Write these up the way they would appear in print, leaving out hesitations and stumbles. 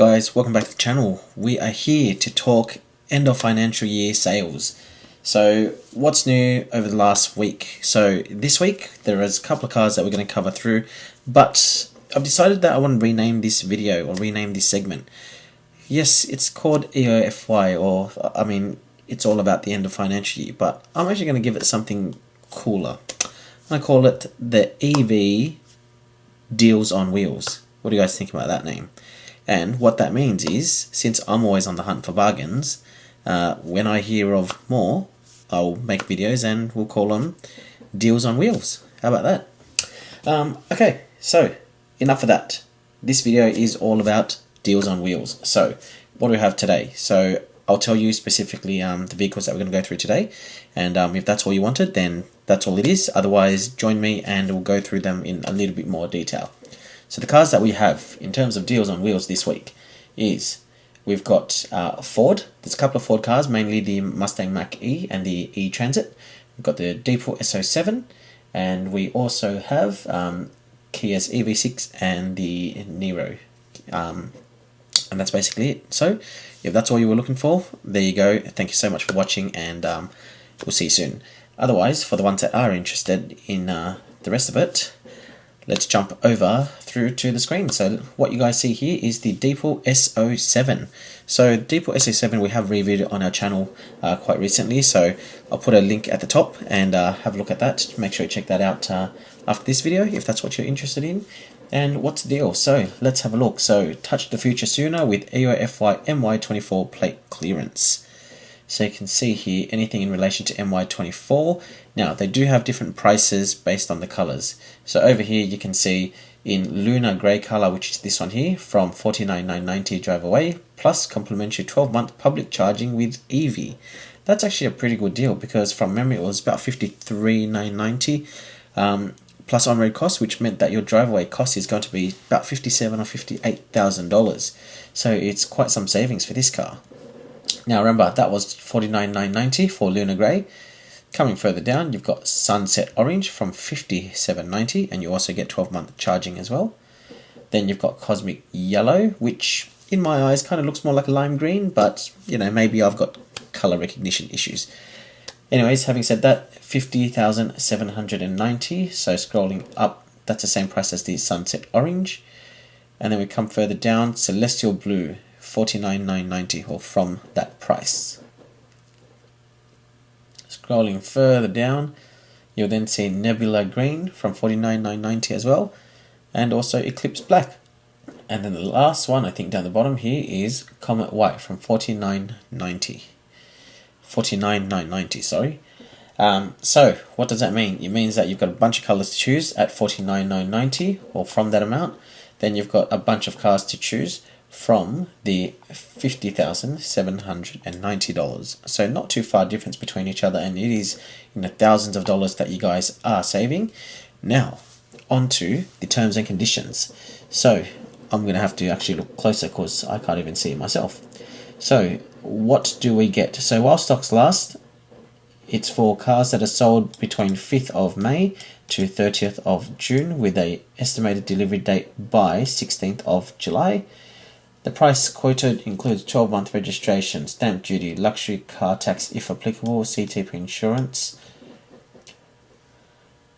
Guys, welcome back to the channel. We are here to talk end of financial year sales. So what's new over the last week? So this week there is a couple of cars that we're going to cover through, but I've decided that I want to rename this video or rename this segment. Yes, it's called EOFY, or I mean it's all about the end of financial year, but I'm actually going to give it something cooler. I call it the EV Deals on Wheels. What do you guys think about that name? And what that means is, since I'm always on the hunt for bargains, when I hear of more, I'll make videos and we'll call them Deals on Wheels. How about that? Okay, so enough of that. This video is all about deals on wheels. So what do we have today? So I'll tell you specifically the vehicles that we're going to go through today, and if that's all you wanted, then that's all it is. Otherwise, join me and we'll go through them in a little bit more detail. So the cars that we have in terms of deals on wheels this week is, we've got Ford. There's a couple of Ford cars, mainly the Mustang Mach-e and the E-Transit. We've got the Deepal S07, and we also have Kia's EV6 and the Niro. And that's basically it. So if that's all you were looking for, there you go. Thank you so much for watching, and we'll see you soon. Otherwise, for the ones that are interested in the rest of it, let's jump over through to the screen. So what you guys see here is the Deepal S07. So Deepal S07 we have reviewed on our channel quite recently, so I'll put a link at the top and have a look at that. Make sure you check that out after this video if that's what you're interested in. And what's the deal? So let's have a look. So touch the future sooner with EOFY MY24 Plate clearance. So you can see here anything in relation to MY24. Now they do have different prices based on the colors. So over here you can see in Lunar Grey color, which is this one here, from $49,990 drive away, plus complimentary 12-month public charging with EV. That's actually a pretty good deal, because from memory it was about $53,990 plus on-road costs, which meant that your drive-away cost is going to be about $57,000 or $58,000. So it's quite some savings for this car. Now remember, that was $49,990 for Lunar Grey. Coming further down, you've got Sunset Orange from $57,990, and you also get 12-month charging as well. Then you've got Cosmic Yellow, which in my eyes kind of looks more like a lime green, but you know, maybe I've got color recognition issues. Anyways, having said that, $50,790. So scrolling up, that's the same price as the Sunset Orange. And then we come further down, Celestial Blue, $49,990, or from that price. Scrolling further down, you'll then see Nebula Green from $49,990 as well, and also Eclipse Black. And then the last one, I think down the bottom here, is Comet White from $49,990, sorry. So what does that mean? It means that you've got a bunch of colors to choose at $49,990, or from that amount. Then you've got a bunch of cars to choose from the $50,790. So not too far difference between each other, and it is in the thousands of dollars that you guys are saving. Now on to the terms and conditions. So I'm going to have to actually look closer because I can't even see it myself. So what do we get? So while stocks last, it's for cars that are sold between 5th of May to 30th of June with a estimated delivery date by 16th of July. The price quoted includes 12-month registration, stamp duty, luxury car tax if applicable, CTP insurance.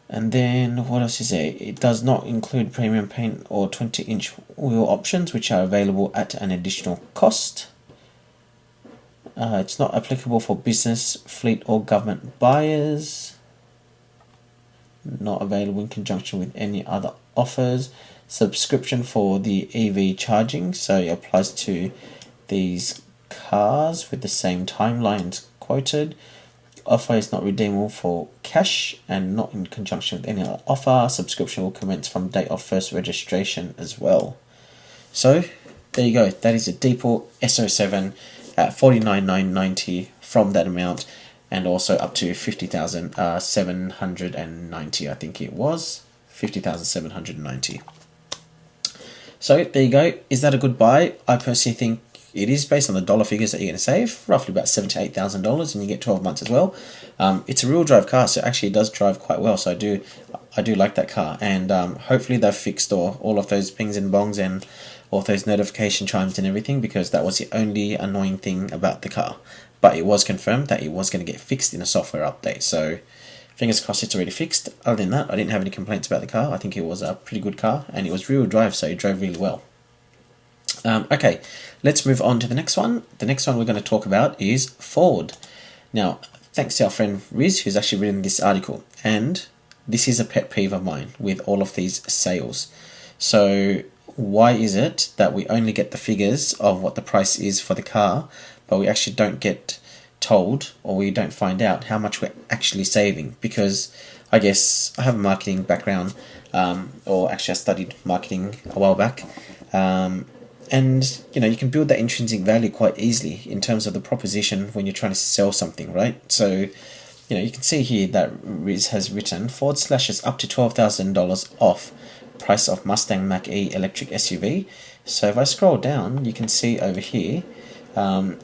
And then what else is there? It does not include premium paint or 20-inch wheel options, which are available at an additional cost. It's not applicable for business, fleet or government buyers. Not available in conjunction with any other offers. Subscription for the EV charging, so it applies to these cars with the same timelines quoted. Offer is not redeemable for cash and not in conjunction with any other offer. Subscription will commence from date of first registration as well. So there you go, that is a Deepal S07 at $49,990 from that amount, and also up to $50,790, I think it was $50,790. So there you go. Is that a good buy? I personally think it is, based on the dollar figures that you're going to save, roughly about $7,000 to $8,000, and you get 12 months as well. It's a real drive car, so actually it does drive quite well. So I do like that car, and hopefully they've fixed all of those pings and bongs and all those notification chimes and everything, because that was the only annoying thing about the car. But it was confirmed that it was going to get fixed in a software update, so fingers crossed it's already fixed. Other than that, I didn't have any complaints about the car. I think it was a pretty good car, and it was rear-wheel drive, so it drove really well. Okay, let's move on to the next one. The next one we're going to talk about is Ford. Now, thanks to our friend Riz, who's actually written this article, and this is a pet peeve of mine with all of these sales. So why is it that we only get the figures of what the price is for the car, but we actually don't get told, or we don't find out how much we're actually saving? Because I guess I have a marketing background, or actually I studied marketing a while back, and you can build that intrinsic value quite easily in terms of the proposition when you're trying to sell something, right? So you can see here that Riz has written Ford slashes up to $12,000 off price of Mustang Mach-e electric SUV. So if I scroll down, you can see over here, top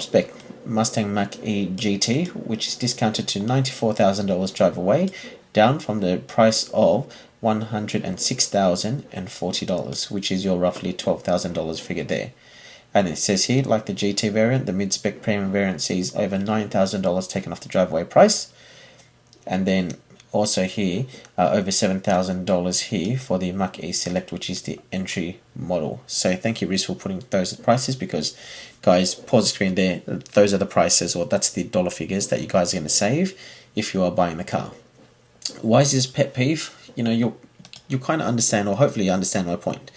spec Mustang Mach-e GT, which is discounted to $94,000 drive away, down from the price of $106,040, which is your roughly $12,000 figure there. And it says here, like the GT variant, the mid-spec premium variant sees over $9,000 taken off the drive away price, and then also here over $7,000 here for the Mach-e Select, which is the entry model. So thank you, Riz, for putting those prices, because guys, pause the screen there, those are the prices, or that's the dollar figures that you guys are going to save if you are buying the car. Why is this pet peeve? You kind of understand, or hopefully you understand my point.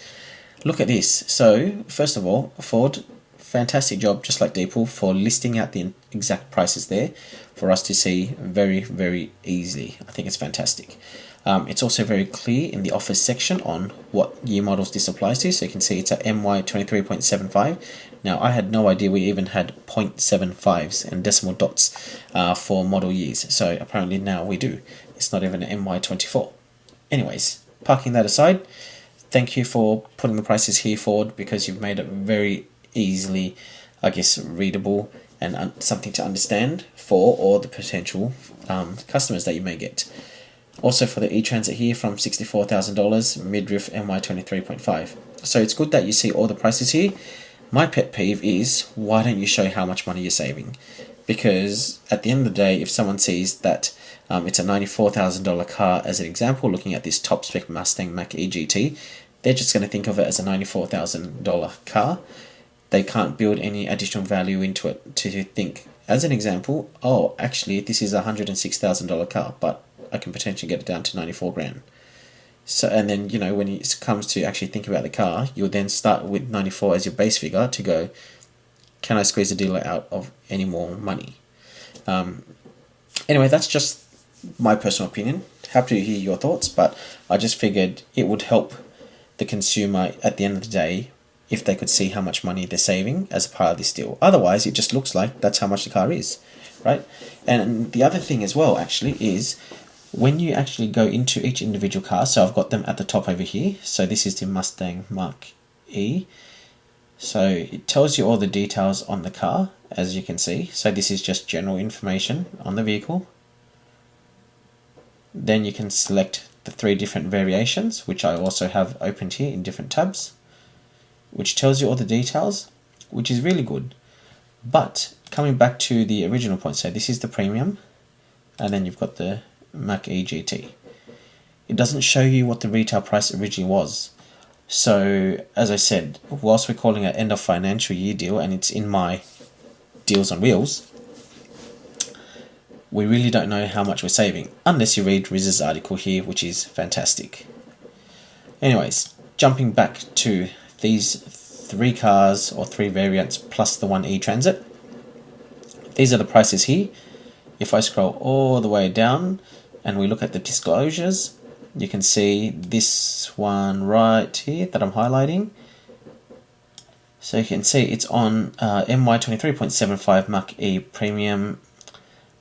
Look at this. So first of all, Ford, fantastic job, just like Deepal, for listing out the exact prices there for us to see very, very easily. I think it's fantastic. It's also very clear in the offers section on what year models this applies to. So you can see it's a MY23.75. Now, I had no idea we even had 0.75s and decimal dots for model years. So apparently now we do. It's not even an MY24. Anyways, parking that aside, thank you for putting the prices here, Ford, because you've made it very easily, I guess, readable and something to understand for all the potential customers that you may get. Also for the e-Transit here from $64,000, midriff MY23.5. So it's good that you see all the prices here. My pet peeve is, why don't you show how much money you're saving? Because at the end of the day, if someone sees that it's a $94,000 car, as an example, looking at this top spec Mustang Mach-e GT, they're just going to think of it as a $94,000 car. They can't build any additional value into it to think, as an example, oh, actually, this is a $106,000 car, but I can potentially get it down to 94 grand. So, and then, when it comes to actually thinking about the car, you'll then start with 94 as your base figure to go, can I squeeze the dealer out of any more money? Anyway, that's just my personal opinion. Happy to hear your thoughts, but I just figured it would help the consumer at the end of the day if they could see how much money they're saving as a part of this deal. Otherwise, it just looks like that's how much the car is, right? And the other thing as well, actually, is when you actually go into each individual car, so I've got them at the top over here. So this is the Mustang Mach-e. So it tells you all the details on the car, as you can see. So this is just general information on the vehicle. Then you can select the 3 different variations, which I also have opened here in different tabs, which tells you all the details, which is really good. But coming back to the original point, so this is the premium, and then you've got the Mach-e GT. It doesn't show you what the retail price originally was. So, as I said, whilst we're calling it end of financial year deal, and it's in my deals on wheels, we really don't know how much we're saving, unless you read Riz's article here, which is fantastic. Anyways, jumping back to these 3 cars, or 3 variants, plus the 1 e-Transit. These are the prices here. If I scroll all the way down, and we look at the disclosures, you can see this one right here that I'm highlighting. So you can see it's on MY23.75 Mach-e Premium,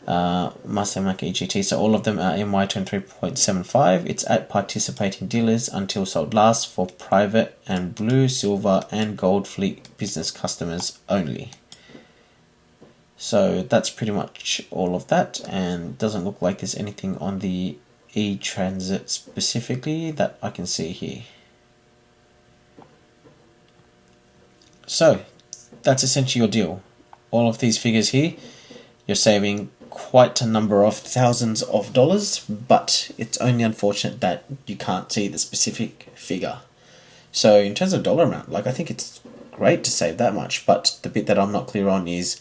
Mustang Mach-e GT. So all of them are MY23.75. It's at participating dealers until sold last for private and blue, silver and gold fleet business customers only. So that's pretty much all of that, and doesn't look like there's anything on the e-Transit specifically that I can see here. So that's essentially your deal. All of these figures here, you're saving quite a number of thousands of dollars, but it's only unfortunate that you can't see the specific figure. So in terms of dollar amount, like, I think it's great to save that much, but the bit that I'm not clear on is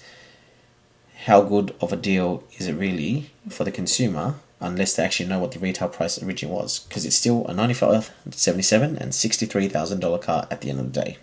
how good of a deal is it really for the consumer unless they actually know what the retail price originally was, because it's still a $95, $77 and $63,000 car at the end of the day.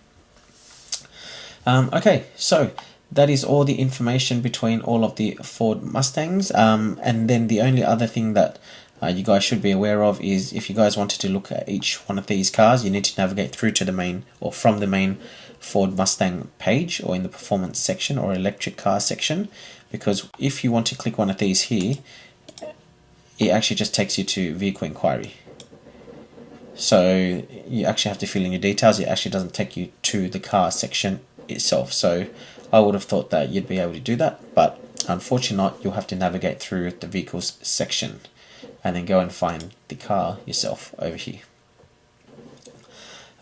Okay, so that is all the information between all of the Ford Mustangs, and then the only other thing that you guys should be aware of is if you guys wanted to look at each one of these cars, you need to navigate through to the main, or from the main Ford Mustang page, or in the performance section or electric car section, because if you want to click one of these here, it actually just takes you to vehicle inquiry. So you actually have to fill in your details. It actually doesn't take you to the car section itself. So I would have thought that you'd be able to do that, but unfortunately not. You'll have to navigate through the vehicles section and then go and find the car yourself over here.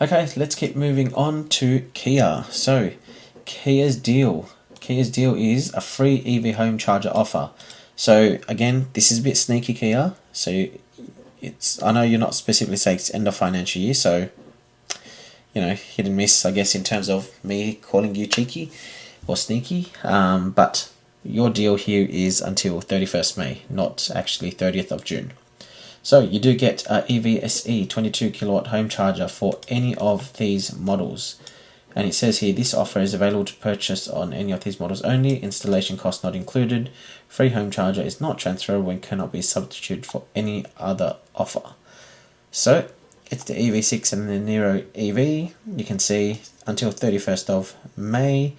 Okay, let's keep moving on to Kia. So Kia's deal is a free EV home charger offer. So again, this is a bit sneaky, Kia. So I know you're not specifically saying it's end of financial year, so you know, hit and miss, I guess, in terms of me calling you cheeky or sneaky. But your deal here is until 31st May, not actually 30th of June. So you do get a EVSE 22 kilowatt home charger for any of these models. And it says here, this offer is available to purchase on any of these models only. Installation cost not included. Free home charger is not transferable and cannot be substituted for any other offer. So it's the EV6 and the Nero EV. You can see until 31st of May.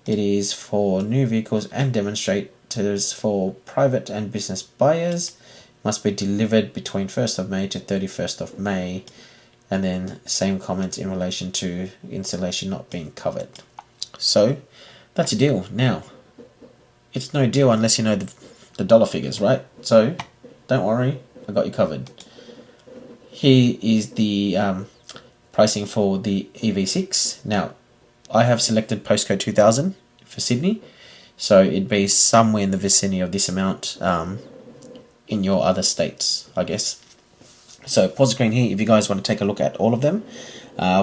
It is for new vehicles and demonstrators for private and business buyers. Must be delivered between 1st of May to 31st of May. And then same comments in relation to installation not being covered. So that's a deal. Now, it's no deal unless you know the dollar figures, right? So don't worry, I got you covered. Here is the pricing for the EV6. Now, I have selected postcode 2000 for Sydney, so it'd be somewhere in the vicinity of this amount in your other states, I guess. So pause the screen here if you guys want to take a look at all of them.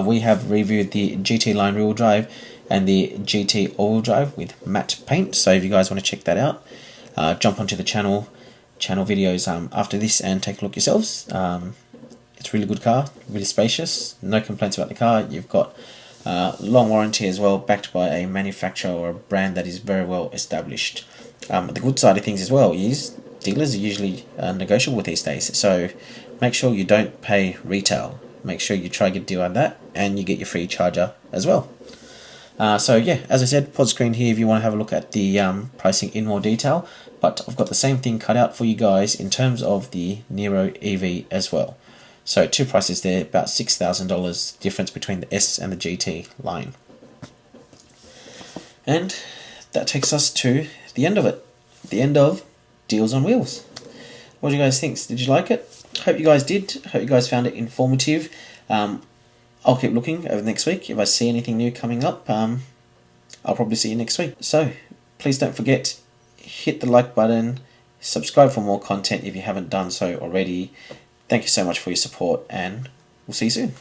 We have reviewed the GT Line rear-wheel drive and the GT all-wheel drive with matte paint. So if you guys want to check that out, jump onto the channel videos after this and take a look yourselves. It's a really good car, really spacious, no complaints about the car. You've got long warranty as well, backed by a manufacturer or a brand that is very well established. The good side of things as well is dealers are usually negotiable these days, so make sure you don't pay retail. Make sure you try to get a deal on that, and you get your free charger as well. So yeah, as I said, pause screen here if you want to have a look at the pricing in more detail, but I've got the same thing cut out for you guys in terms of the Nero EV as well. So two prices there, about $6,000 difference between the S and the GT line. And that takes us to the end of it. The end of Deals on Wheels. What do you guys think? Did you like it? Hope you guys did. Hope you guys found it informative. I'll keep looking over the next week. If I see anything new coming up, I'll probably see you next week. So please don't forget, hit the like button, subscribe for more content if you haven't done so already. Thank you so much for your support, and we'll see you soon.